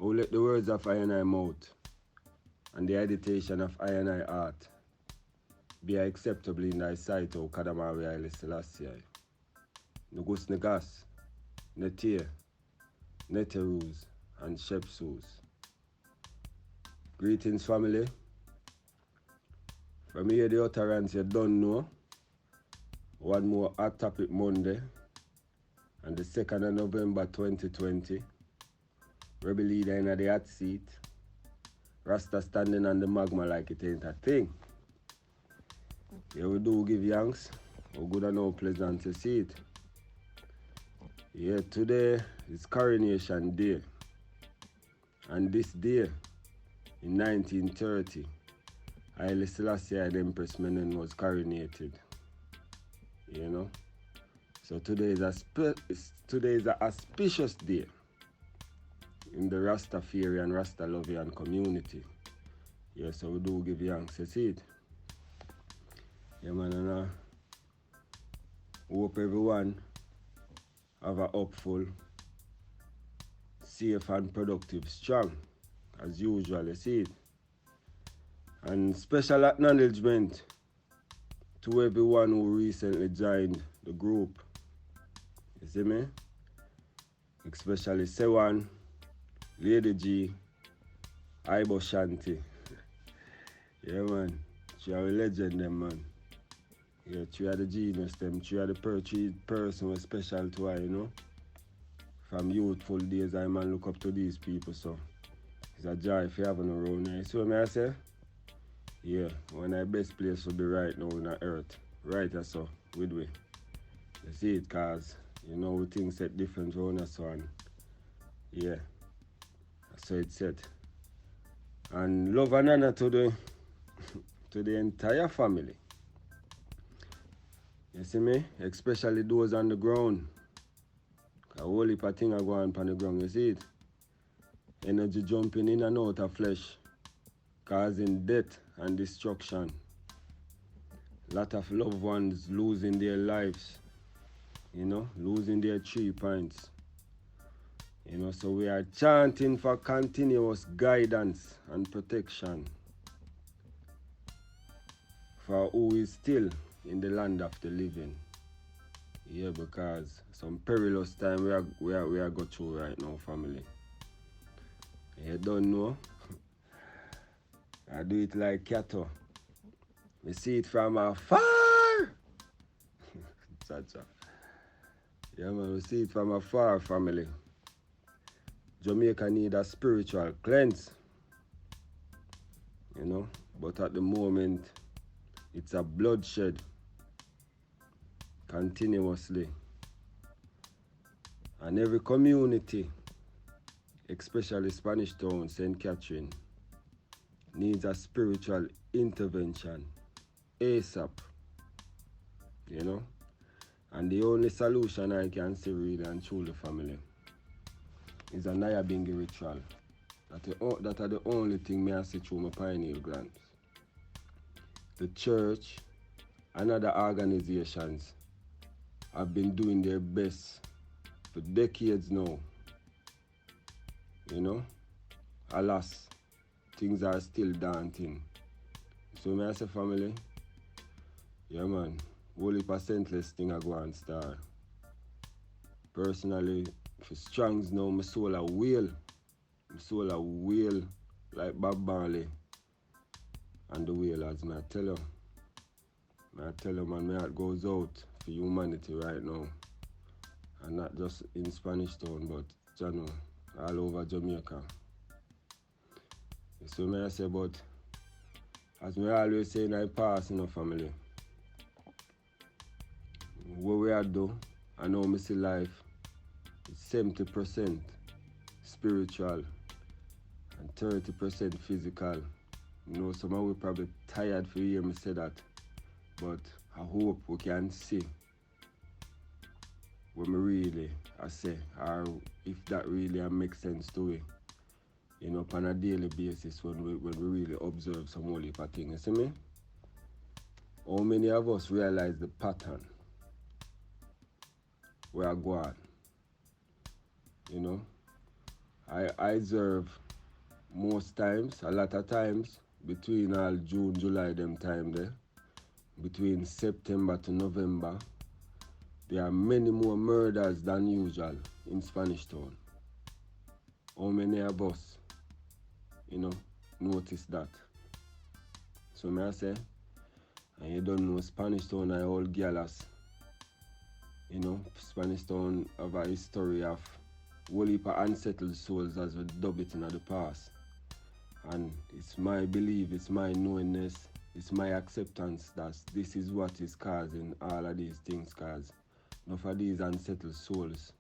O let the words of I and I mouth and the meditation of I and I heart be acceptable in thy sight, O Kadamawi Haile Selassie. Nugus Negas, Netir, Neterus, and Shepsus. Greetings, family. From here, the utterance you don't know. One more Hot Topic Monday, and the 2nd of November 2020. Rebel leader in the hot seat. Rasta standing on the magma like it ain't a thing. Yeah, we do give thanks. We good and no pleasant to see it. Yeah, today is Coronation Day. And this day, in 1930, Haile Selassie the Empress Menen was coronated. You know? So today is a auspicious day in the Rastafarian and Rastalovian community. Yeah, so we do give thanks, you see it? Yeah, man, and hope everyone have a hopeful, safe and productive, strong, as usual, you see it? And special acknowledgement to everyone who recently joined the group. You see me? Especially Sewan, Lady G, Ibo Shanti. Yeah, man. She are a legend, them, man. Yeah, she are the genius, them. She are the person who is special to her, you know. From youthful days, I man look up to these people, so it's a joy if you have them around here. See what I say? Yeah, one of the best place to be right now on the earth. Right, so, with we. You see it, cause, you know, things set different around us, so, and yeah. So it's set. And love and honor to the entire family. You see me? Especially those on the ground. A whole heap of things are going on the ground, you see it? Energy jumping in and out of flesh, causing death and destruction. Lot of loved ones losing their lives, you know, losing their 3 points. You know, so we are chanting for continuous guidance and protection for who is still in the land of the living. Yeah, because some perilous time we are go through right now, family. You don't know. I do it like cattle. We see it from afar. Cha-cha. Yeah, man, we see it from afar, family. Jamaica need a spiritual cleanse. You know, but at the moment, it's a bloodshed continuously. And every community, especially Spanish Town, St. Catherine, needs a spiritual intervention ASAP. You know? And the only solution I can see really and truly, family, is a Nyabingi ritual. That are the only thing I see through my pineal glands. The church and other organizations have been doing their best for decades now. You know? Alas, things are still daunting. So may I say, family, yeah, man, wholly percentless thing I go and start. Personally, for strongs now, my soul a whale. My soul a whale like Bob Marley and the whalers, man. I tell you, man, my heart goes out for humanity right now. And not just in Spanish Town, but you know, all over Jamaica. So may I say, but as we always say in our past, you know, family, what we are do, I know me see life, it's 70% spiritual and 30% physical. You know, some of we probably tired for hear me say that, but I hope we can see what me really I say, or if that really makes sense to it. You know, on a daily basis when we really observe some whole heap of things. You see me? How many of us realize the pattern where I go on? You know? I observe most times, a lot of times, between all June, July, them time there, between September to November, there are many more murders than usual in Spanish Town. How many of us, notice that? So may I say, and you don't know Spanish Town are all galas. Spanish Town have a history of whole heap of unsettled souls as we dub it in the past. And it's my belief, it's my knowingness, it's my acceptance that this is what is causing all of these things, cause enough of these unsettled souls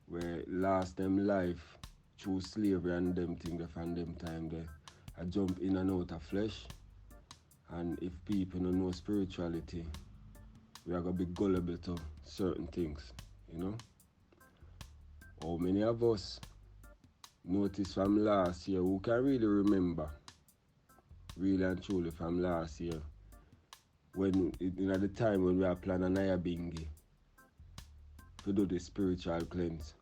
where lost them life through slavery and them things from them time there. I jump in and out of flesh, and if people don't know spirituality, we are gonna be gullible to certain things, How many of us notice from last year, who can really remember, really and truly from last year, when at the time when we are planning a bingy to do the spiritual cleanse,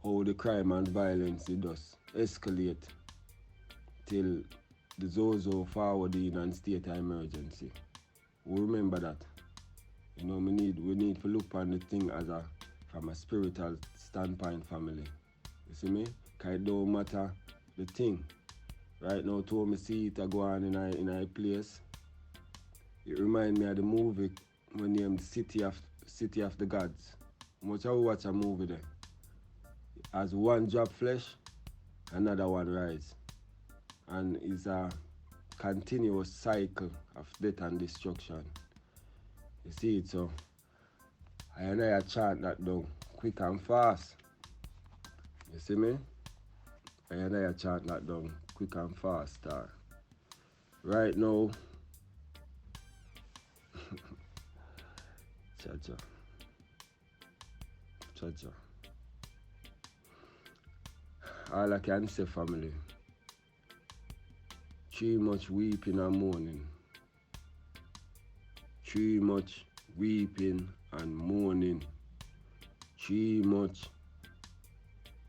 how the crime and violence it does escalate till the Zozo forward in and state of emergency. We remember that. We need to look on the thing as from a spiritual standpoint, family. You see me? Because it don't matter the thing. Right now, to me see it go on in a place. It reminds me of the movie when named City of the Gods. Much I watch a movie there. As one drop flesh, another one rise. And it's a continuous cycle of death and destruction. You see it, so I chant that down quick and fast. You see me? I chant that down quick and fast. Right now, Cha-cha. All I can say, family, too much weeping and mourning. Too much weeping and mourning. Too much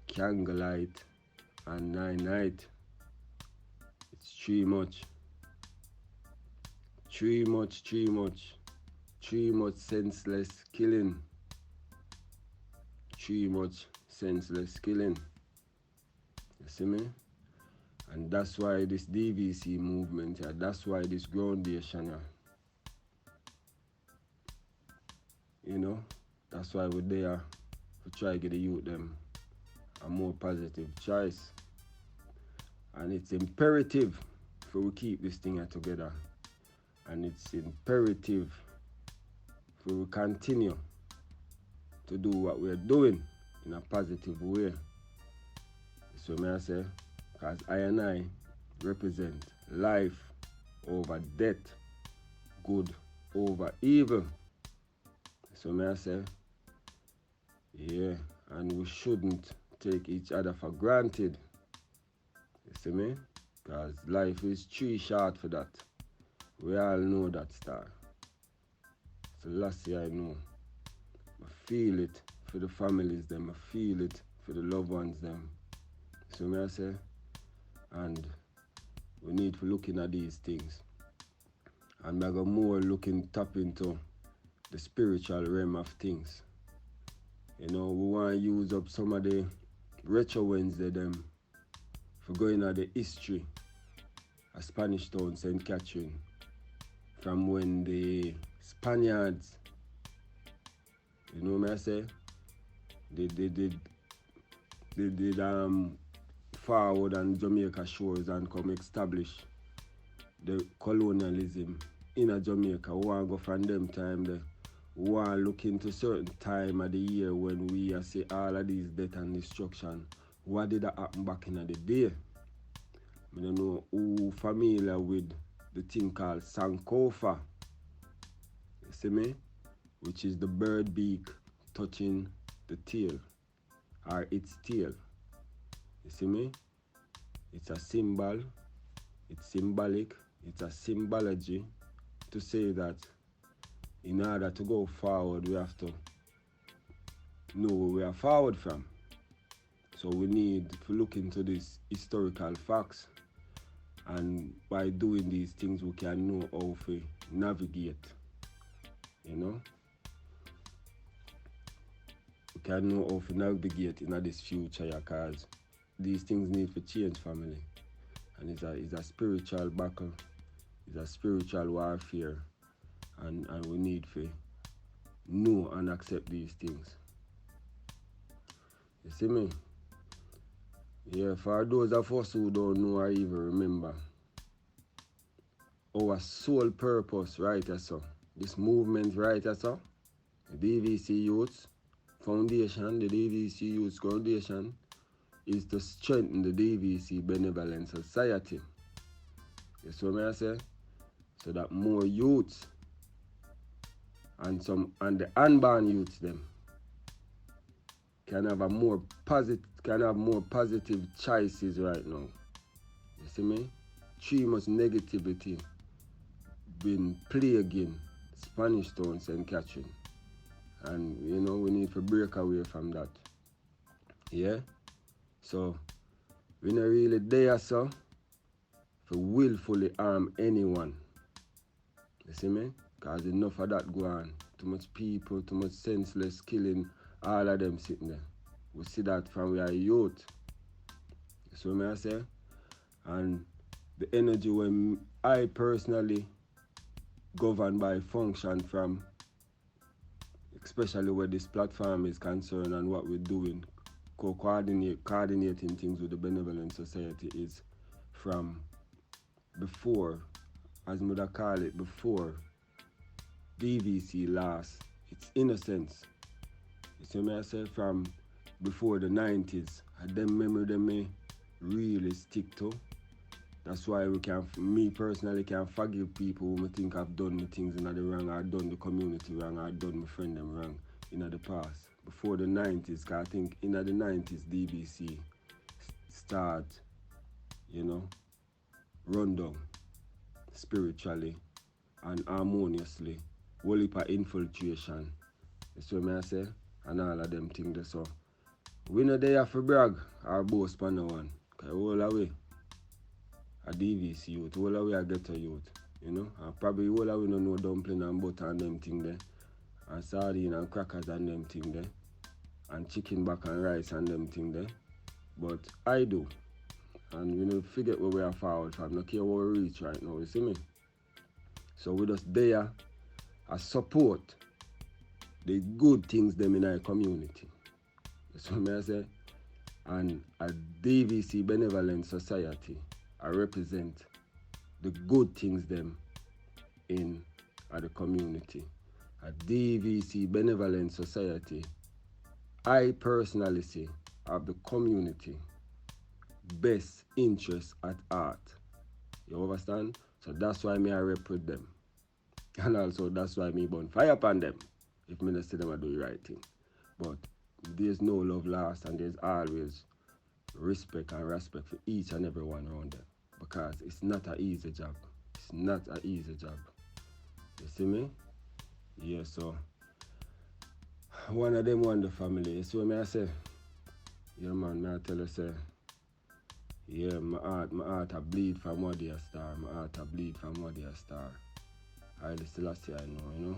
candlelight and night. It's too much. Too much senseless killing. Too much senseless killing. You see me? And that's why this DVC movement here, that's why this groundation here. That's why we're there to try to get the youth them a more positive choice. And it's imperative for we keep this thing here together. And it's imperative for we continue to do what we're doing in a positive way. So may I say, because I and I represent life over death, good over evil. So may I say, yeah, and we shouldn't take each other for granted. You see me? Because life is too short for that. We all know that, star. So last year I know. I feel it for the families them. I feel it for the loved ones them. So may I say, and we need to look at these things. And we got more tap into the spiritual realm of things. We want to use up some of the retro Wednesday them for going at the history of Spanish Town, St. Catherine, from when the Spaniards, what I say, they did forward on Jamaica shores and come establish the colonialism in Jamaica. We want to go from them time there. We want to look into certain time of the year when we see all of these death and destruction. What did that happen back in the day? I don't know who familiar with the thing called Sankofa. You see me? Which is the bird beak touching the tail, or its tail. You see me? It's a symbol, it's symbolic, it's a symbology to say that in order to go forward, we have to know where we are forward from. So we need to look into these historical facts, and by doing these things we can know how to navigate, you know. We can know how to navigate in this future, because these things need to change, family. And it's a spiritual battle, it's a spiritual warfare, and we need to know and accept these things. You see me? Yeah, for those of us who don't know or even remember, our sole purpose, right, so this movement, right, so the DVC Youth Foundation, the DVC Youth Foundation, is to strengthen the DVC Benevolent Society. You see what I say? So that more youths and the unborn youths them can have more positive choices right now. You see me? Too much negativity been plaguing Spanish Town, St. Catherine. And you know, we need to break away from that. Yeah? So we not really there, so to willfully harm anyone. You see me? Because enough of that go on. Too much people, too much senseless killing, all of them sitting there. We see that from our youth. You see what I say? And the energy when I personally govern by function from, especially where this platform is concerned and what we're doing, coordinating things with the Benevolent Society, is from before, as Mother call it, before DVC lost its innocence. You see me I say, from before the 90s. And them memory them may really stick to. That's why me personally can forgive people who think I've done the things in the wrong, or done the community wrong, or done my friend them wrong in the past. Before the 90s, because I think in the 90s DVC start, you know, run down spiritually and harmoniously, whole heap of infiltration. You see what I say? And all of them things there. So we not there for brag or boast for no one. Because all away a DVC youth, all away a ghetto youth, you know. And probably all away no know dumpling and butter and them thing there. And sardine and crackers and them thing there. And chicken back and rice and them thing there. But I do. And we don't forget where we are forward from. No care where we reach right now, you see me? So we just there as support the good things them in our community. That's what I say. And a DVC Benevolent Society, I represent the good things them in the community. A DVC Benevolent Society, I personally see of the community best interest at heart. You understand? So that's why me I represent them. And also that's why me burn fire upon them if me not see them I do the right thing. But there's no love lost, and there's always respect for each and every one around them. Because it's not an easy job. It's not an easy job. You see me? Yeah, so one of them want the family. You see what I say? Yeah man, me I tell you say, yeah, my heart a bleed from what they star. My heart a bleed from what they star. I still say I know, you know.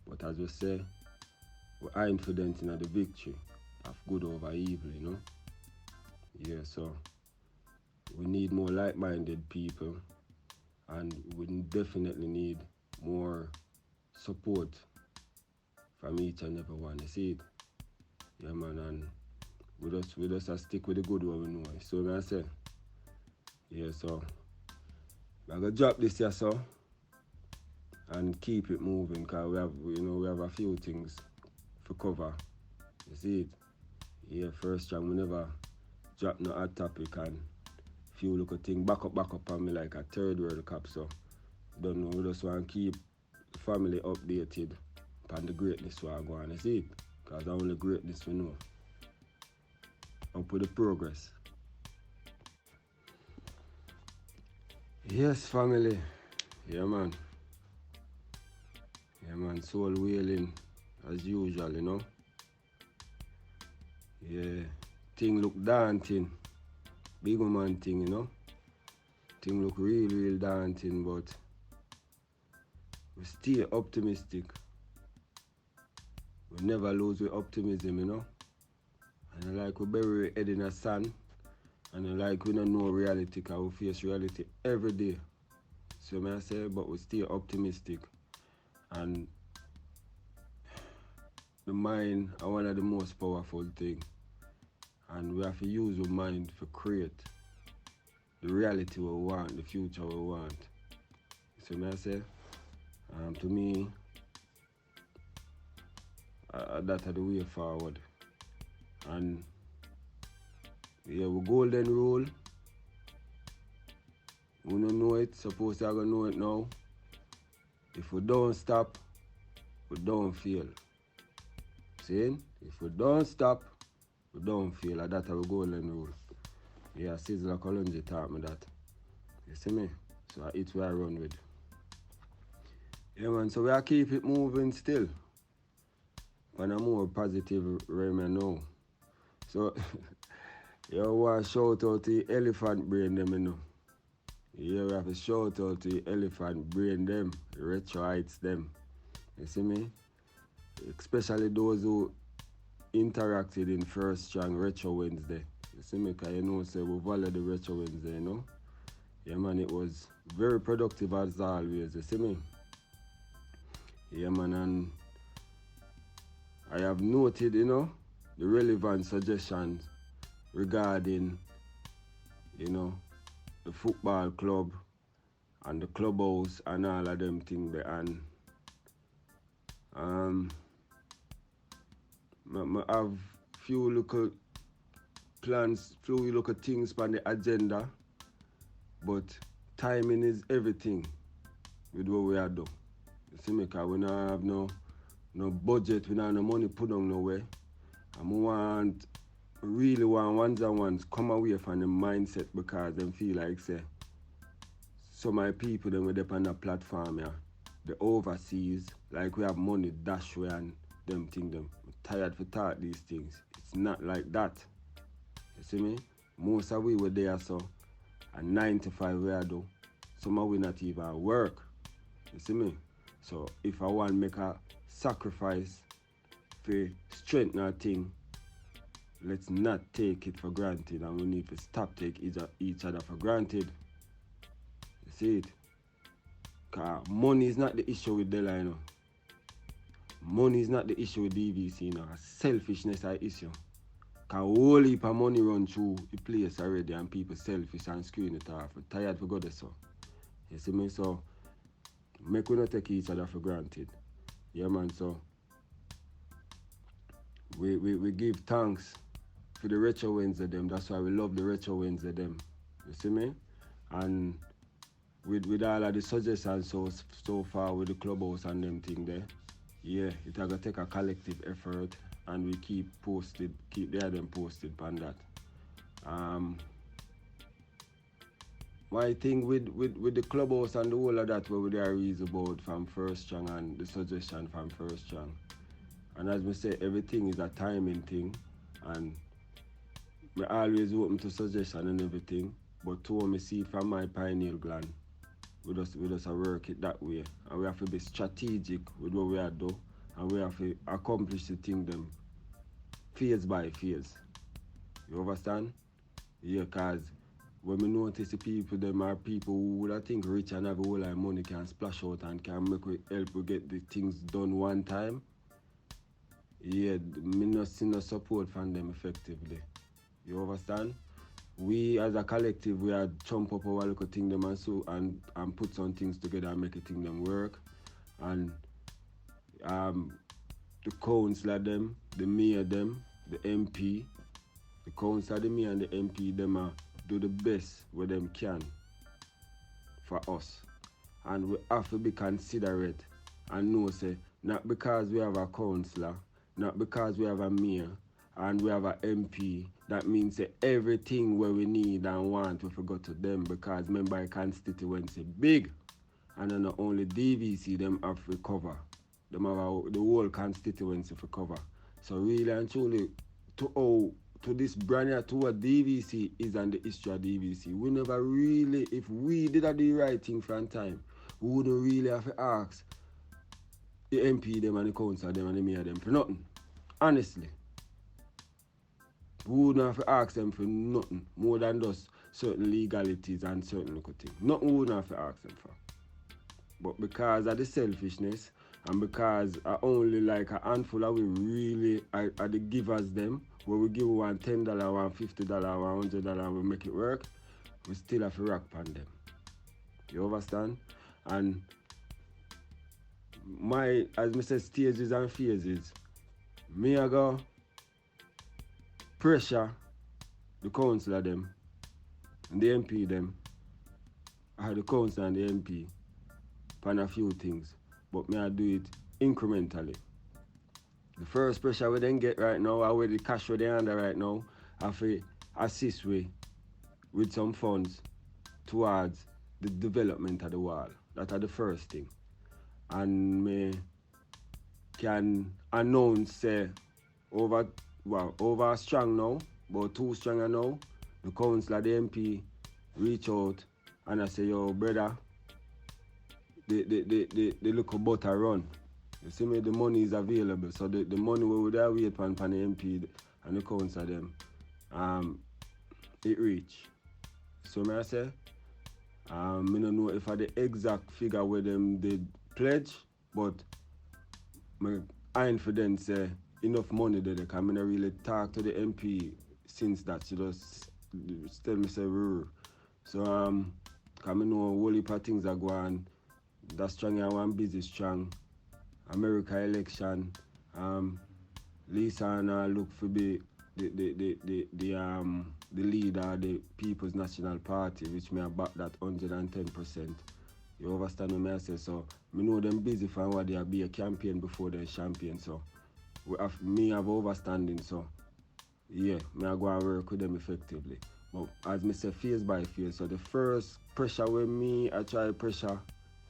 But as we say, we're confident in the victory of good over evil, you know. Yeah, so we need more like-minded people, and we definitely need more support from each and every one. You see it? Yeah man, and we just stick with the good one we know. So what I say? Yeah, so I'm gonna drop this here, so, and keep it moving, because we have a few things to cover. You see it? Yeah, first time we never drop no hot topic, and few little thing back up on me like a third World Cup. So don't know, we just want to keep the family updated upon the greatness we are going. You see it? Because only greatness we know. Up with the progress. Yes, family. Yeah man. Yeah man, soul wailing as usual, you know. Yeah, thing look daunting. Big man thing, you know. Thing look real daunting, but we stay optimistic. We never lose with optimism, you know. And like we bury our head in the sand, and like we don't know reality, because we face reality every day. So I say, but we stay optimistic. And the mind is one of the most powerful things. And we have to use our mind to create the reality we want, the future we want. So I say, to me, that's the way forward. And yeah, we golden rule. We don't know it, suppose I gonna know it now. If we don't stop, we don't fail. See? If we don't stop, we don't fail. And that's our golden rule. Yeah, Sizzler Colunji taught me that. You see me? So it's where I run with. Yeah man, so we are keep it moving still. On a more positive realm now. So you want to shout out to the elephant brain them, you know. Yeah, we have to shout out to the elephant brain them, the retroites them. You see me? Especially those who interacted in First Strong Retro Wednesday. You see me? Because you know, say we value the Retro Wednesday, you know. Yeah man, it was very productive as always, you see me? Yeah man, and I have noted, you know, the relevant suggestions regarding, you know, the football club and the clubhouse and all of them things there. And I have few little plans, few little things on the agenda, but timing is everything with what we are doing. You see me, because we don't have no budget, we don't have no money put on nowhere. And we really want ones and ones come away from the mindset, because they feel like, say, some of my people them with up on the platform, yeah, the overseas, like we have money dash way and them thing them. I'm tired for talk these things. It's not like that. You see me? Most of we were there, so and 9 to 5 we are do. Some of we not even work. You see me? So if I want to make a sacrifice for strengthen our thing, let's not take it for granted, and we need to stop take each other for granted. You see it? Because money is not the issue with Dela, you know. Money is not the issue with DVC, you know. Selfishness is the issue. Because a whole heap of money run through the place already, and people selfish and screwing it off. I'm tired for God, so. You see me? So, make we not take each other for granted. Yeah, man, so. We give thanks for the Retro Wednesday them. That's why we love the Retro Wednesday them. You see me? And with all of the suggestions so far with the clubhouse and them thing there, yeah, it has to take a collective effort, and we keep them posted on that. My thing with the clubhouse and the whole of that, where we are reason about from First Strong and the suggestion from First Strong. And as we say, everything is a timing thing, and we always open to suggestion and everything, but to me see it from my pineal gland, we just work it that way. And we have to be strategic with what we are doing, and we have to accomplish the thing them phase by phase. You understand? Yeah, because when we notice the people, them are people who would I think rich and have a whole lot of money, can splash out and can help we get the things done one time. Yeah, me not see no support from them effectively. You understand? We as a collective, we are chump up our little thing them and put some things together and make a thing them work. And the councillor them, the mayor them, the MP, the councillor, the mayor and the MP them do the best what them can for us. And we have to be considerate and know, say, not because we have a councillor, not because we have a mayor and we have an MP, that means that everything where we need and want we forgot to them, because member constituency big, and then not only DVC them have to cover, them have the whole constituency for cover. So really and truly, to to this brand here, to what DVC is and the history of DVC. We never really, if we did the right thing from time, we wouldn't really have to ask the MP them and the council them and the mayor them for nothing. Honestly. We wouldn't have to ask them for nothing more than just certain legalities and certain little things. Nothing we wouldn't have to ask them for. But because of the selfishness and because I only like a handful of we really are the givers them, where we give one $10, one $50, one $100 and we make it work, we still have to rock on them. You understand? And my, as I said, stages and phases, me I go pressure the councillor them and the MP them, or the council and the MP on a few things, but me I do it incrementally. The first pressure we then get right now, or where the cash we they under right now, I have to assist we with some funds towards the development of the wall. That are the first thing. And me can announce say over strong now, about 2 stronger now, the councillor, the MP reach out and I say, yo brother, the little butter run. You see me, the money is available. So the money we would have wait on the MP and the council them, it reach. So me I say, I don't know if I the exact figure where them did pledge, but I ain't for them say enough money there because I don't really talk to the MP since that. She just tell me say rrr. So I know a whole heap of things are going. That's strong and one busy strong. America election. Lisa and I look for the leader of the People's National Party, which me back that 110%. You understand what I say? So me know them busy for what they be a campaign before they champion. So me have overstanding. So yeah, me I go and work with them effectively. But as me say, phase by phase. So the first pressure with me I try pressure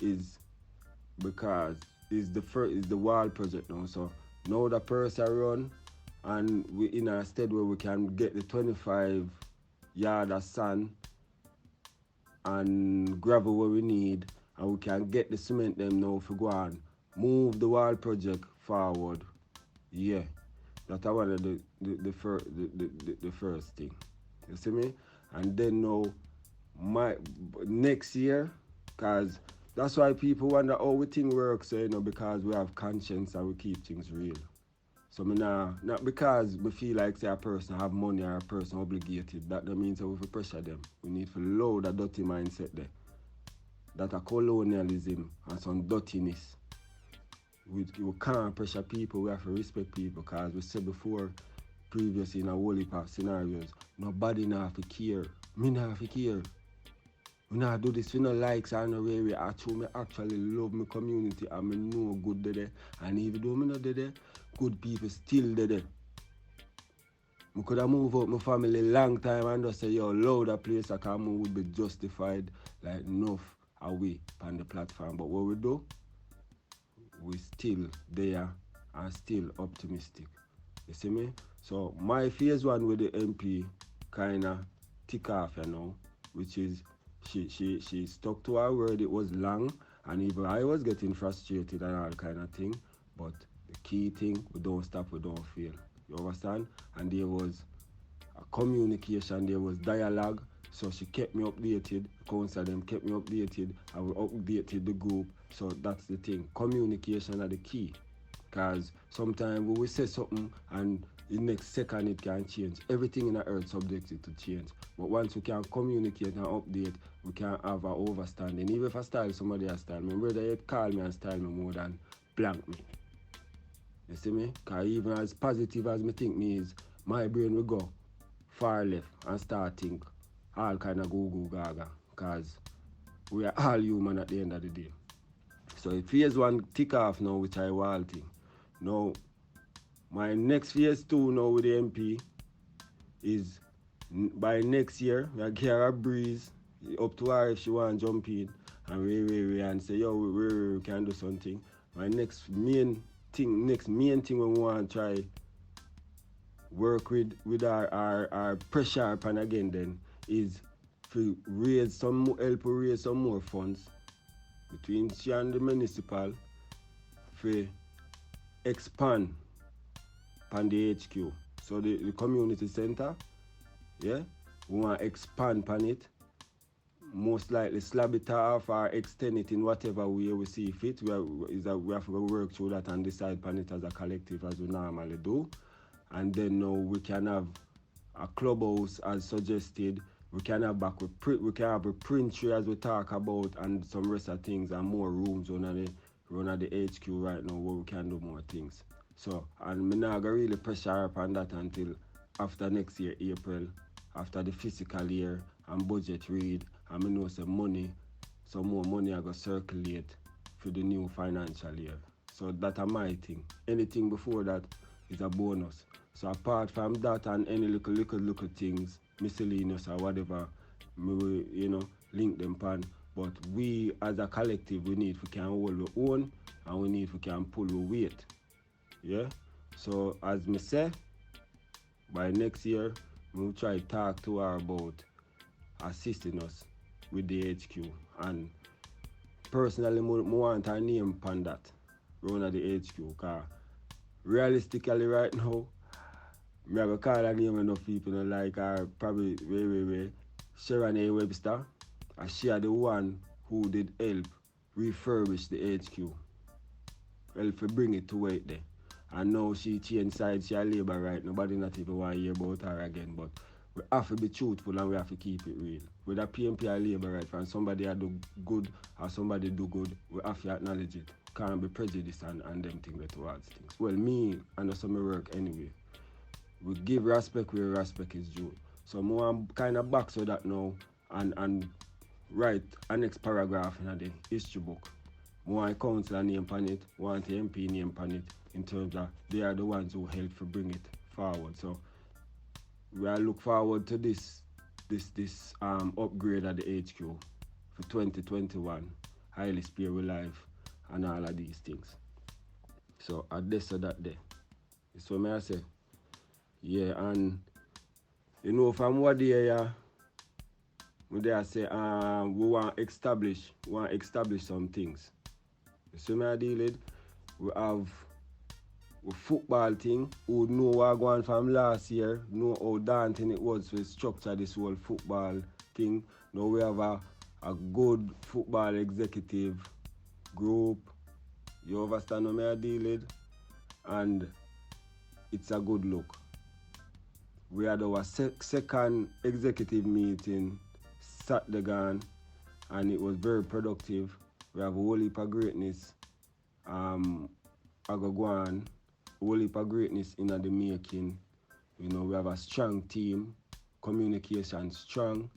is because is the wall project now. So now the person run and we in a state where we can get the 25 yard of sand and gravel where we need, and we can get the cement them now for go on move the wall project forward. Yeah, that's one of the first thing. You see me? And then now my next year, cause that's why people wonder how we think works, because we have conscience and we keep things real. So me not because we feel like say a person have money or a person obligated, that don't mean so we have pressure them. We need to load that dirty mindset there. That a colonialism and some dirtiness. We can't pressure people, we have to respect people, because we said before previously in a whole heap of scenarios, nobody not have to care. Me not have to care. We not do this for no likes or no way. Me actually love my community and me know good there. And even though me not there, good people still there. I could have moved out my family long time and just say, yo, load a place I can move would be justified like enough away on the platform. But what we do, we still there and still optimistic. You see me? So my phase one with the MP kinda tick off, which is she stuck to her word. It was long and even I was getting frustrated and all kind of thing. But the key thing, we don't stop, we don't fail. You understand? And there was a communication, there was dialogue. So she kept me updated, the council them kept me updated, and we updated the group. So that's the thing. Communication are the key. Because sometimes we will say something and the next second it can change. Everything in the earth subjected to change. But once we can communicate and update, we can have an overstanding. Even if I style somebody else style me, whether you call me and style me more than blank me. You see me? Because even as positive as me think me is, my brain will go far left and start think all kind of goo gaga. Because we are all human at the end of the day. So if phase one tick off now, which I want thing. Now, my next phase two now with the MP is by next year, I give her a breeze up to her if she want to jump in and we and say, yo, we can do something. My next main thing we want to try work with our pressure upon again then is to help raise some more funds between she and the municipal for expand on the HQ. So the community center, yeah, we want to expand on it. Most likely slab it off or extend it in whatever way we see fit. We have to work through that and decide on it as a collective as we normally do. And then now we can have a clubhouse as suggested. We can have we can have a print tray as we talk about and some rest of things and more rooms on the HQ right now where we can do more things. So and I'm not gonna really pressure upon that until after next year, April, after the fiscal year and budget read, and I know some more money I go circulate for the new financial year. So that's my thing. Anything before that is a bonus. So apart from that and any little things, miscellaneous or whatever, we link them pan. But we as a collective, we need we can hold our own and we need we can pull our weight. Yeah. So as me say, by next year, we'll try to talk to her about assisting us with the HQ. And personally, I want her name upon that, run at the HQ. Because realistically, right now, I'm going to call her name enough people like her, probably way. Sharon A. Webster. And she are the one who did help refurbish the HQ. Help to bring it to where it there. And now she changed sides, she a labor right. Nobody not even want to hear about her again. But we have to be truthful and we have to keep it real. Whether PMP or labor right, and somebody do good or somebody do good, we have to acknowledge it. Can't be prejudiced and them things towards things. Well, me and some work anyway. We give respect where respect is due. So I'm kind of back so that now and write a next paragraph in the history book. Want a councillor name on it, want the MP name on it, in terms of they are the ones who help to bring it forward. So we are look forward to this upgrade at the HQ for 2021, highly spiritual life and all of these things. So at this or that day. So may I say, yeah, and from what day we I say we want to establish some things. So may I deal with, we have a football thing, who know what going from last year, know how daunting it was to structure this whole football thing. Now we have a good football executive group. You understand what I deal with? And it's a good look. We had our second executive meeting Saturday gone, and it was very productive. We have a whole heap of greatness. Whole heap of greatness in the making. We have a strong team, communication strong,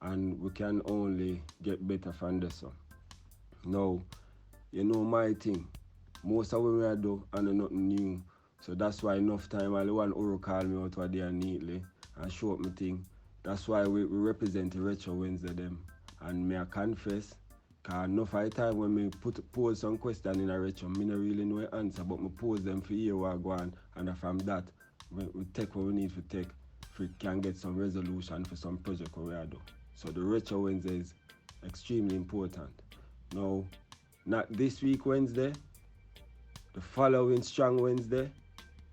and we can only get better from this. Now, my thing. Most of what I do, I know nothing new. So that's why enough time I want Uru call me out what there neatly and show up my thing. That's why we represent the Retro Wednesday them. And me I confess, cause enough of the time when me pose some question in a retro, me not really know the answer, but me pose them for hear what go on, and from that we take what we need to take if we can get some resolution for some project we do. So the Retro Wednesday is extremely important. Now, not this week Wednesday, the following Strong Wednesday,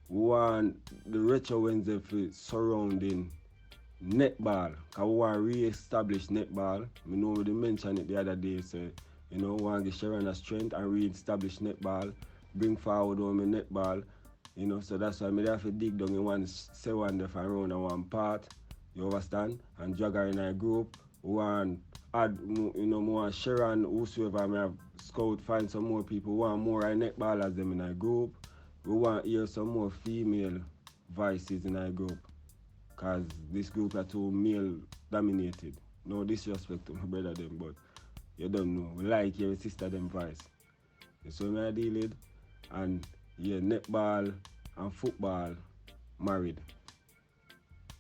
we want the Retro Wednesday for surrounding netball. Because we want to re-establish netball. We know we mentioned it the other day, so we want to give Sharon a strength and re-establish netball, bring forward on the netball. So that's why I have to dig down in one different round and one part. You understand? And drag her in a group. We want add more Sharon, whosoever may have scout, find some more people. We want more netballers them in a group. We want to hear some more female voices in our group. Because this group are too male dominated. No disrespect to my brother them, but you don't know. We like your sister them voice. So me I deal with. And yeah, netball and football married.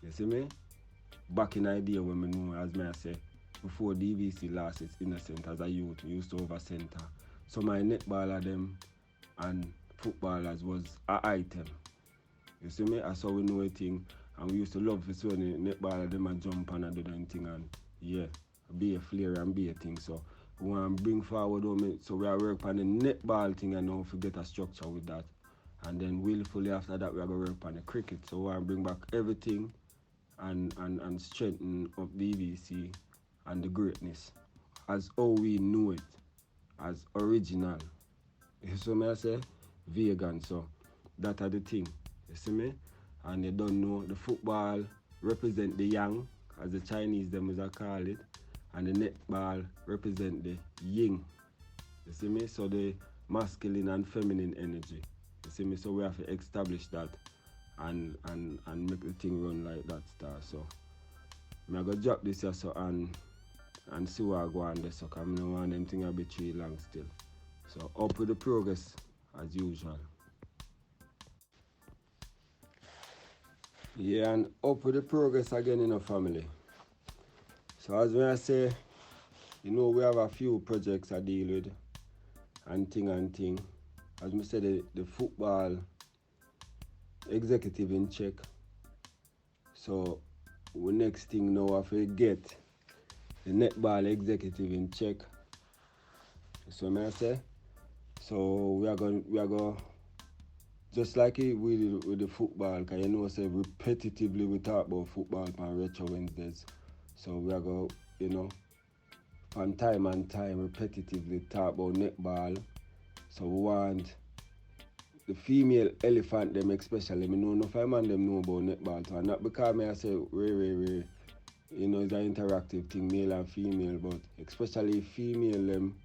You see me? Back in idea when I know, as I say, before DVC lost its innocent as a youth, we used to over center. So my netballer them and footballers was an item. You see me? That's how we know a thing. And we used to love to see when the netball them a jump and a do them thing and yeah, be a flair and be a thing. So we want to bring forward so we are work on the netball thing and now we get a structure with that. And then willfully after that we are going to work on the cricket. So we want to bring back everything and strengthen up DVC and the greatness as how we know it, as original. You see me I say? Vegan. So that are the thing. You see me? And you don't know the football represent the yang, as the Chinese them as I call it, and the netball represent the yin. You see me? So the masculine and feminine energy. You see me? So we have to establish that and make the thing run like that star. So I'm gonna drop this here so and see what I go on there, so I don't want them thing a bit too long still. So up with the progress as usual. Yeah, and up with the progress again in our family. So as when I say, you know, we have a few projects I deal with and thing. As I said, the football executive in check. So the next thing now I have to get the netball executive in check. So I say, so we are going just like it with the football, because you know, say repetitively we talk about football on Retro Wednesdays. So we are going, you know, from time and time repetitively talk about netball. So we want the female elephant them especially. I know enough man them know about netball. So not because I say you know, it's an interactive thing, male and female, but especially female them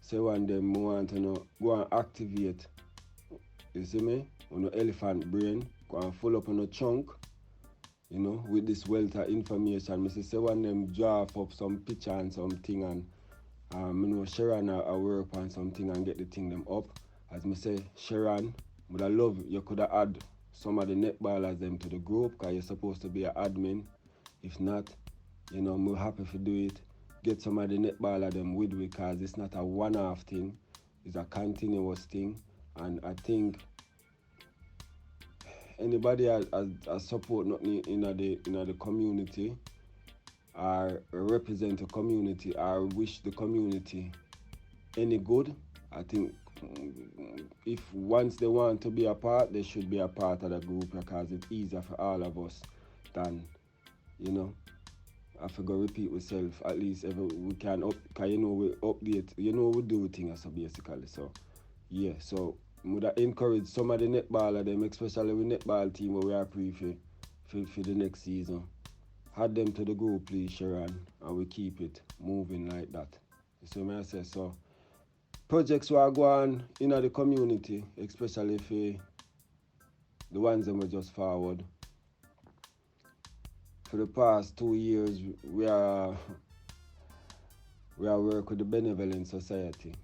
say one them want to know, go and activate. You see me? On the elephant brain, go and full up on a chunk, you know, with this wealth of information. I say one them draw up some picture and something and you know, Sharon I work on something and get the thing them up. As I say, Sharon, but I love you could have add some of the netballers them to the group, because you're supposed to be an admin. If not, you know, I'm happy to do it. Get some of the netballer them with me, because it's not a one-off thing, it's a continuous thing. And I think anybody has support nothing in the community or represent the community or wish the community any good, I think if once they want to be a part, they should be a part of the group, because it's easier for all of us than, you know, I forgot repeat myself. At least we can because you know we update, you know we do things so basically. So yeah, so would encourage some of the netballer them, especially with netball team where we are pre for the next season. Add them to the group, please, Sharon, and we keep it moving like that. So may I say so. Projects will go on in the community, especially for the ones that we just forward. For the past 2 years, we are work with the Benevolent Society.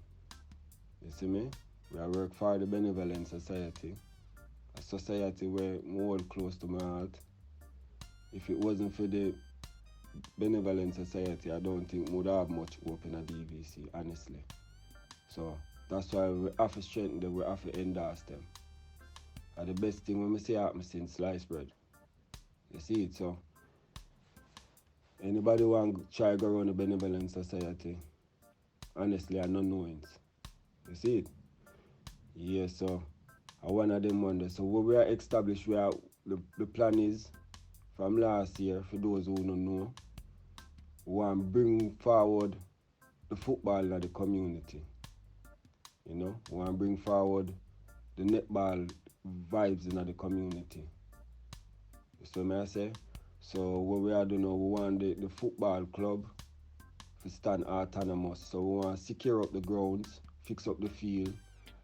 You see me? We are work for the Benevolent Society, a society where more close to my heart. If it wasn't for the Benevolent Society, I don't think we would have much hope in a DVC, honestly. So that's why we have to strengthen them, we have to endorse them. And the best thing when we say happen since sliced bread. You see it, so anybody want to try go around the Benevolent Society, honestly I don't know it. You see it? Yeah, so I one of them wonder. So what we are established, we are the plan is from last year, for those who don't know, we want to bring forward the football in the community. You know, we want to bring forward the netball vibes in the community. So may I say? So what we are doing now, we want the football club to stand autonomous. So we want to secure up the grounds, fix up the field,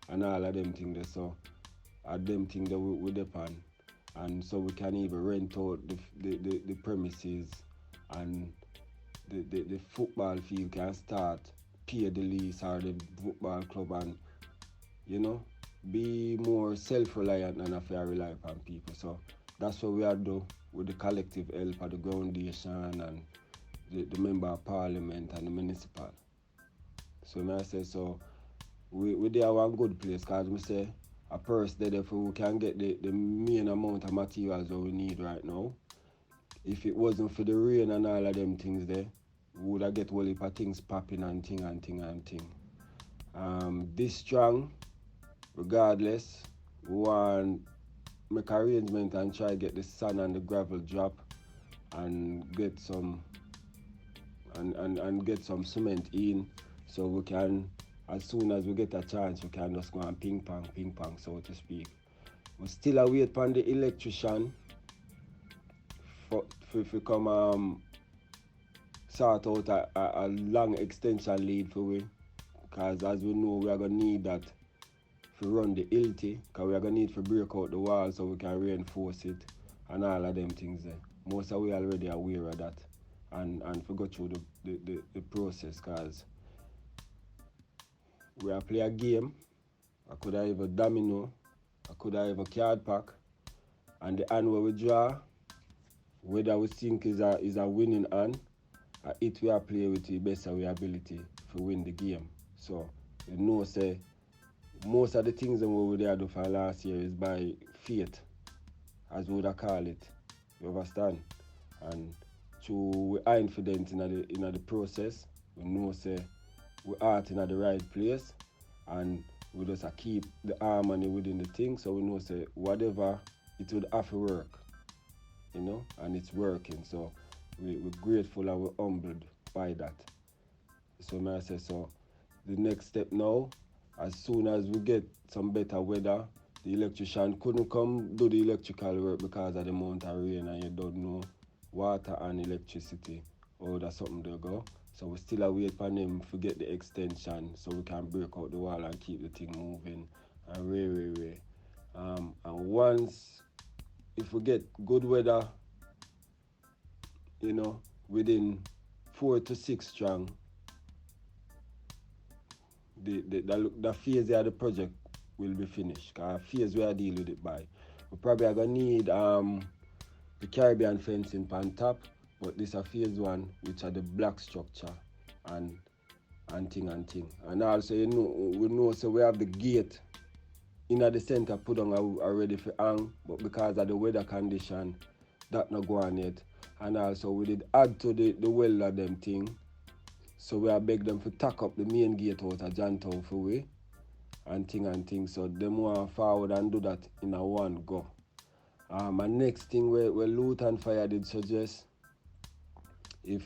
and all of them things there. So them things that we depend. And so we can even rent out the premises, and the football field can start, pay the lease or the football club, and, you know, be more self-reliant than if I rely upon people. So that's what we are doing with the collective help of the foundation and the member of parliament and the municipal. So I say, so we there one good place, because we say a purse there if we can get the main amount of materials that we need right now. If it wasn't for the rain and all of them things there, we would have get whole heap of things popping and thing. This strong, regardless, we want make arrangement and try get the sand and the gravel drop and get some and get some cement in, so we can, as soon as we get a chance, we can just go and ping pong, so to speak. We still await on the electrician for come sort out a long extension lead for we, because as we know we are going to need that to run the ilty, because we are going to need to break out the wall so we can reinforce it and all of them things there. Most of we already aware of that and to go through the process, because we are play a game. I could have a domino, I could have a card pack, and the hand where we draw, whether we think is a winning hand, it we are play with the best of our ability to win the game. So you know, say most of the things that we did do for last year is by faith, as we would call it. You understand? And we are confident in the process. We know say we are in the right place, and we just keep the harmony within the thing. So we know say whatever it would have to work, you know, and it's working. So we're grateful and we're humbled by that. So may I say, so the next step now, as soon as we get some better weather, the electrician couldn't come do the electrical work because of the amount of rain, and you don't know water and electricity, or that's something to go. So we still await for him to get the extension so we can break out the wall and keep the thing moving and way. And once, if we get good weather, you know, within 4 to 6 strong, the phase of the project will be finished. Because phase we are dealing with it by. We probably are going to need the Caribbean fencing on top, but this is phase 1, which are the black structure and thing. And also, you know, we know so we have the gate in the center put on already for hang, but because of the weather condition, that not go on yet. And also we did add to the well of them thing. So we are beg them to tack up the main gate out of Jantown for we and thing. So them want forward and do that in a one go. And next thing where Loot and Fire did suggest, if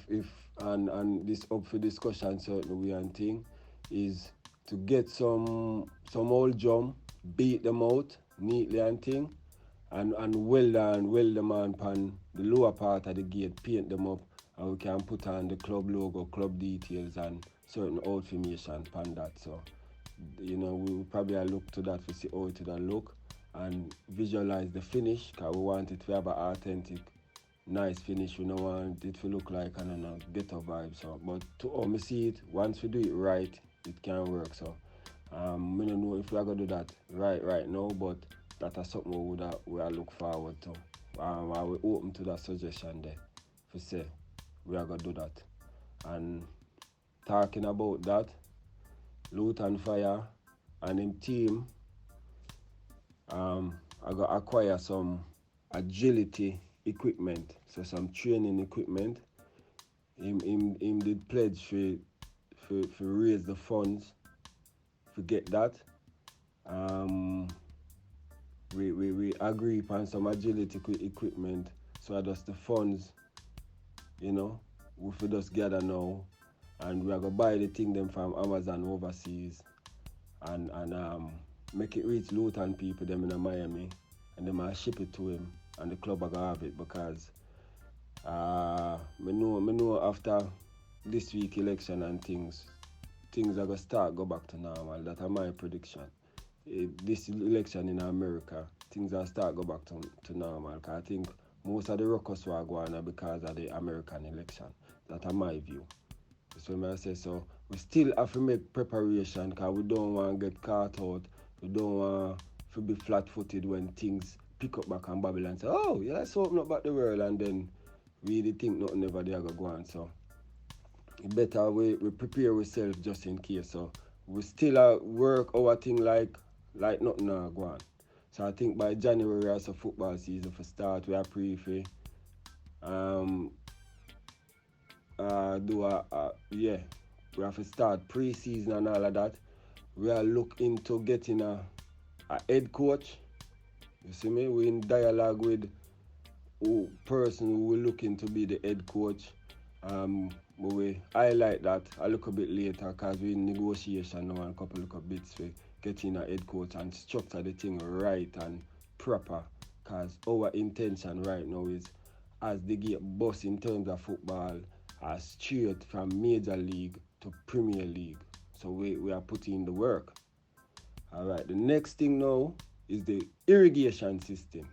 and this up for discussion certainly and thing, is to get some old drum, beat them out neatly and thing, and weld them on pan the lower part of the gate, paint them up, and we can put on the club logo, club details, and certain old information pan that. So, you know, we will probably look to that to see how it will look and visualize the finish, because we want it to have an authentic, nice finish. We don't want it to look like, I don't know, ghetto vibe. So, but to me see it, once we do it right, it can work. So, I don't know if we are going to do that right now, but that is something we are look forward to. I will open to that suggestion there. If we say we are going to do that. And talking about that, Loot and Fire and him team, I got to acquire some agility equipment, so some training equipment. Him did pledge for raise the funds to get that. We agree upon some agility equipment, so that's the funds, you know, we for just gather now, and we are gonna buy the thing them from Amazon overseas, and make it reach Luton people them in Miami, and them I ship it to him, and the club are gonna have it, because me know after this week election and things are gonna start go back to normal. That's my prediction. This election in America, things are start go back to normal. Cause I think most of the ruckus were going on because of the American election. That's my view. So I say, so we still have to make preparation, because we don't want to get caught out. We don't want to be flat-footed when things pick up back on Babylon and say, oh, yeah, let's open up back the world, and then we really think nothing ever there go on. So it better we prepare ourselves just in case. So we still work our thing like like nothing now go on. So I think by January as a football season for start, we are pre for um do yeah, we have to start pre-season and all of that. We are look into getting a head coach. You see me? We're in dialogue with who person who will looking to be the head coach. But we highlight that a little bit later because we're in negotiation now and a couple of bits for getting a head coach and structure the thing right and proper. Because our intention right now is as they get bus in terms of football straight from major league to Premier League. So we are putting in the work. All right, the next thing now is the irrigation system.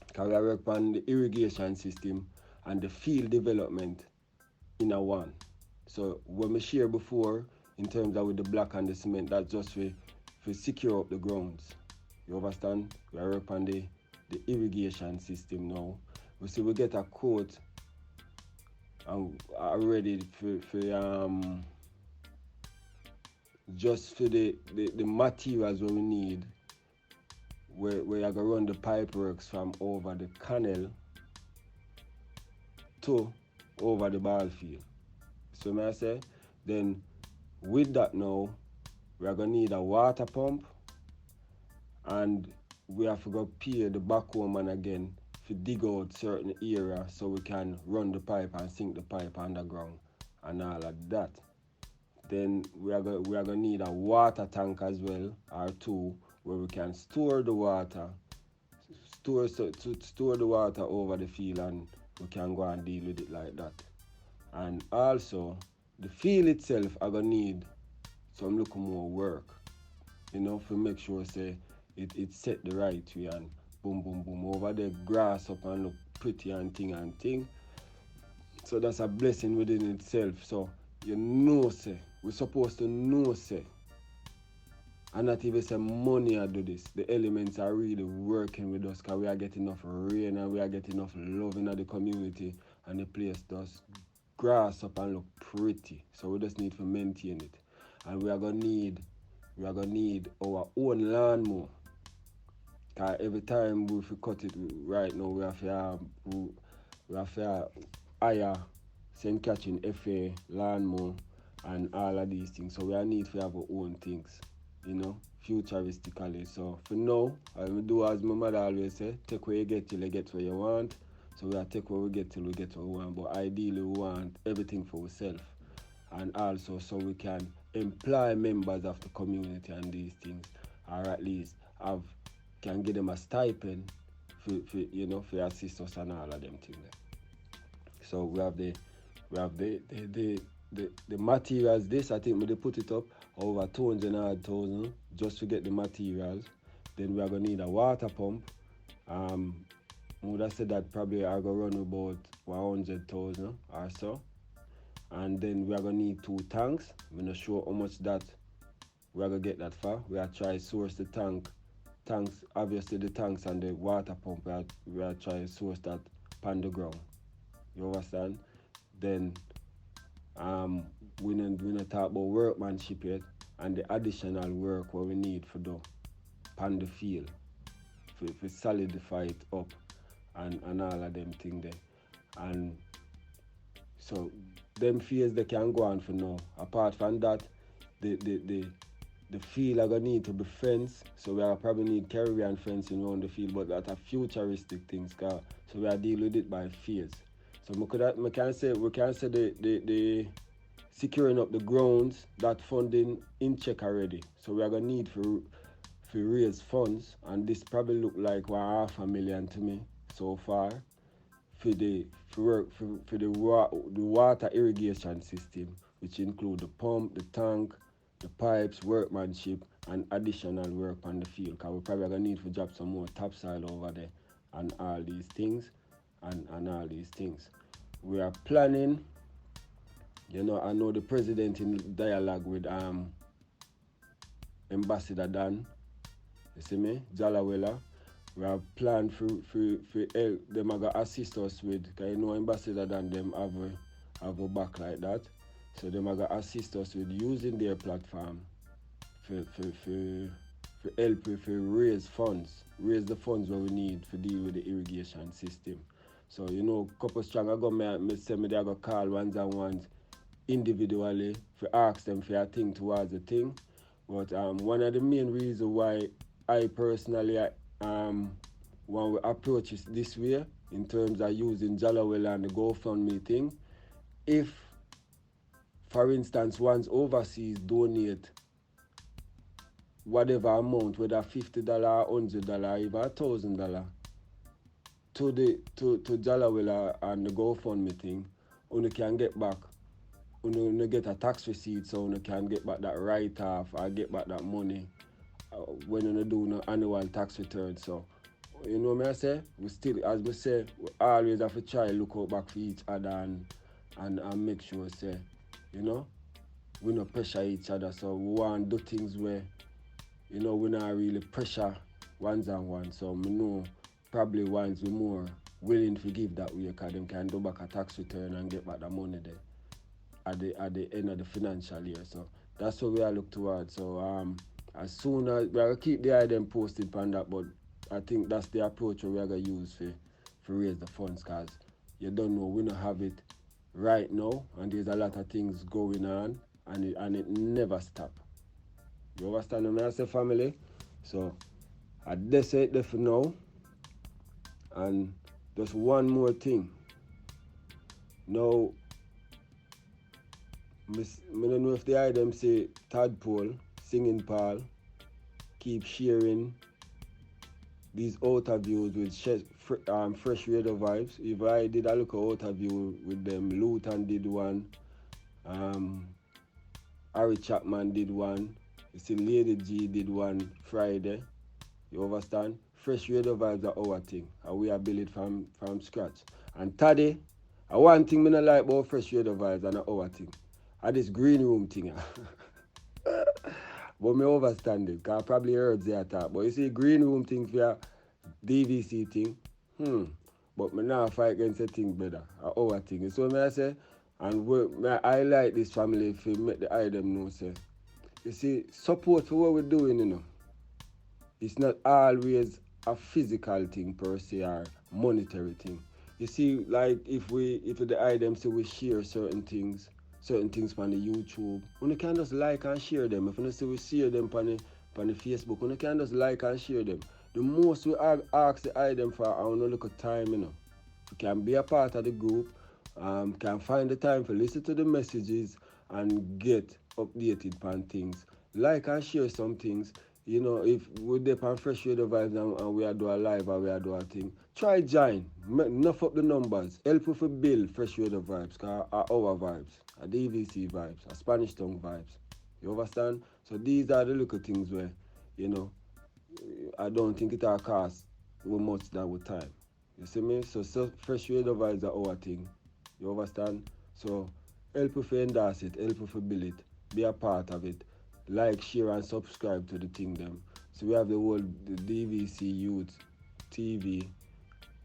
Because we work on the irrigation system and the field development in a one. So what we share before in terms of with the block and the cement, that's just for secure up the grounds. You understand? We are work on the irrigation system now. We see we get a quote already for just for the materials what we need where you gonna run the pipe works from over the canal to over the ball field. So may I say, then with that now, we are gonna need a water pump and we have to go pay the backhoe man again to dig out certain area so we can run the pipe and sink the pipe underground and all of that. Then we are gonna need a water tank as well, or two, where we can store the water, store the water over the field, and we can go and deal with it like that. And also, the field itself are gonna need some little more work, you know, to make sure say it set the right way and boom boom boom over the grass up and look pretty and thing. So that's a blessing within itself. So you know say we're supposed to know say and not even say money I do this. The elements are really working with us because we are getting enough rain and we are getting enough love in the community and the place does grass up and look pretty. So we just need to maintain it. And we are gonna need our own lawnmower. Cause every time we cut it right now we have to hire same catching FA, lawnmower and all of these things. So we need to have our own things, you know, futuristically. So for now, I will do as my mother always say, take where you get till you get where you want. So we are take where we get till we get what we want. But ideally we want everything for ourselves. And also so we can employ members of the community and these things. Or at least can give them a stipend for you know for assist us and all of them things. So we have the materials. This I think they put it up over 200,000 just to get the materials. Then we are gonna need a water pump. Would have said that probably I gonna run about 100,000 or so. And then we are gonna need 2 tanks. I'm not sure how much that we are gonna get that for. We are try source the tanks, obviously the tanks and the water pump. We are try to source that on the ground. You understand? Then we not talk about workmanship yet and the additional work what we need for do on the field for solidify it up and all of them thing there. And so them fields they can go on for now. Apart from that, the field are gonna need to be fenced, so we are probably need Caribbean fencing around the field, but that's a futuristic things, so we are dealing with it by fields. So we can say the securing up the grounds, that funding in check already. So we are gonna need for raise funds, and this probably look like $500,000 to me so far for the water irrigation system, which include the pump, the tank, the pipes, workmanship, and additional work on the field. Because we're probably gonna need to drop some more topsoil over there and all these things and all these things. We are planning, you know, I know the president in dialogue with Ambassador Dan, you see me, Jalawela. We have planned for help them are gonna assist us with, because you know Ambassador Dan them have a back like that. So them are gonna assist us with using their platform for for help if we raise the funds where we need to deal with the irrigation system. So, couple strong ago, me say me they go call ones and ones individually for ask them for a thing towards the thing. But one of the main reasons why I personally want to approach it this way in terms of using Jalawell and the GoFundMe thing, if for instance one's overseas donate whatever amount, whether $50, $100, even $1,000 to Jalawell and the GoFundMe thing, you can get back. You get a tax receipt, so you can get back that write-off or get back that money when you do no annual tax return. So, you know what I say? We still, as we say, we always have to try look out back for each other and make sure, say, we not pressure each other. So we want to do things where, we not really pressure ones and ones. So we know probably ones we more willing to give that way, because them can do back a tax return and get back the money there at the end of the financial year. So that's what we are look towards. So as soon as we are keep the item posted on that, but I think that's the approach we are gonna use for raise the funds, because you don't know, we don't have it right now, and there's a lot of things going on, and it never stop. You understand what I say, family? So I just say it for now. And just one more thing. Now, I don't know if the item say tadpole, singing Paul, keep sharing these outer views with fresh radio vibes. If I did a look at outer view with them, Luton did one, Harry Chapman did one, you see Lady G did one Friday. You understand? Fresh radio vibes are our thing, and we are build it from scratch. And today, one thing I don't like about fresh radio vibes and our thing, this green room thing. But me overstand it, because I probably heard their talk. But you see, green room thing for a DVC thing, but me now fight against a thing better, our thing. So me I say, and I like this family if you make the item know, say, you see, support for what we're doing, it's not always a physical thing per se or monetary thing. You see, like if the item say we share certain things on the YouTube, you can just like and share them. If you say we share them on the Facebook, you can just like and share them. The most we ask the item for our look at time, You can be a part of the group, can find the time to listen to the messages and get updated on things. Like and share some things. If we're there on Fresh Radio Vibes and we are doing a live or we are doing a thing, try join. Enough up the numbers. Help us to build Fresh Radio Vibes, because our vibes, our DVC vibes, our Spanish Town vibes. You understand? So these are the little things where, I don't think it will cost much that with time. You see me? So Fresh Radio Vibes are our thing. You understand? So help us to endorse it, help us to build it, be a part of it. Like, share, and subscribe to the thing them. So we have the DVC Youth TV.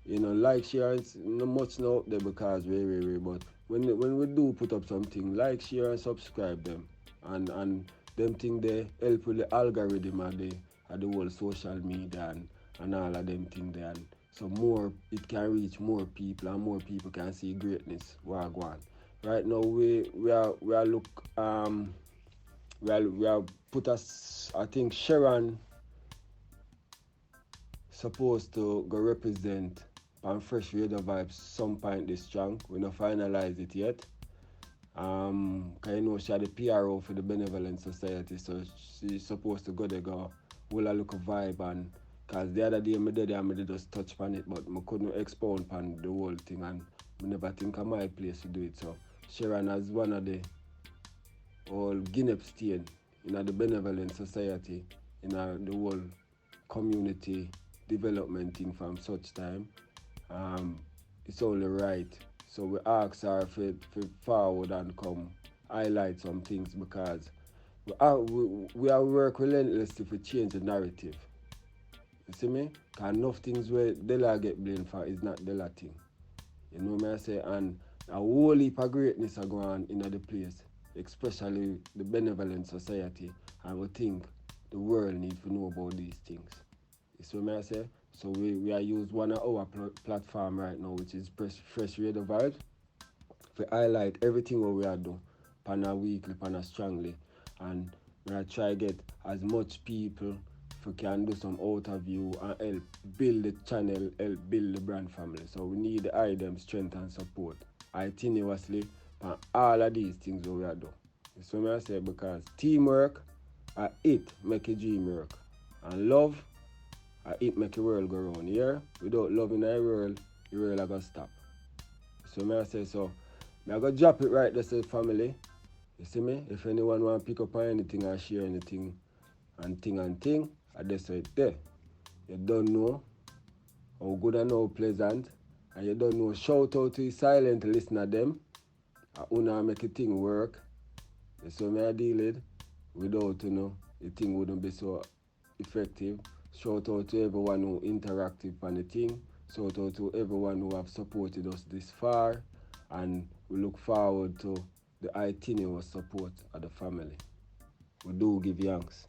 Like, share, it's not much now up there because but when we do put up something, like, share, and subscribe them. And them thing they help with the algorithm of the whole social media and all of them thing there. And so more it can reach more people and more people can see greatness while going. Right now we are look we have put us, I think Sharon supposed to go represent on Fresh Radio Vibes some point this strong. We not finalize it yet. Cause she had the PRO for the Benevolent Society, so she's supposed to go there, will a look of vibe, and cause the other day I just touch on it, but I couldn't expound on the whole thing, and I never think of my place to do it. So Sharon as one of the all Guinea stain in the Benevolent Society, in the whole community development thing from such time. It's only right. So we ask her for forward and come highlight some things, because we are work relentlessly to change the narrative. You see me? Because enough things where Dela get blamed for is not Dela thing. You know what I say? And a whole heap of greatness are going on in the place, especially the Benevolent Society. And we think the world need to know about these things. You see what I say? So we are use one of our platform right now, which is Fresh Radio Vibes, to highlight everything what we are doing, pana weekly, pana strongly, and we are try get as much people if we can do some interview and help build the channel, help build the brand family. So we need the them strength and support continuously on all of these things what we are doing. So I say because teamwork it make a dream work. And love it make the world go round. Yeah? Without love in the world are gonna stop. So I say so. I go drop it right there to the family. You see me? If anyone want to pick up on anything or share anything and thing, I just say it there. You don't know how good and how pleasant, and you don't know, shout out to the silent listener them. I wanna make a thing work. So me I deal it without the thing wouldn't be so effective. Shout out to everyone who interacted on the thing. Shout out to everyone who have supported us this far, and we look forward to the itinerary support of the family. We do give thanks.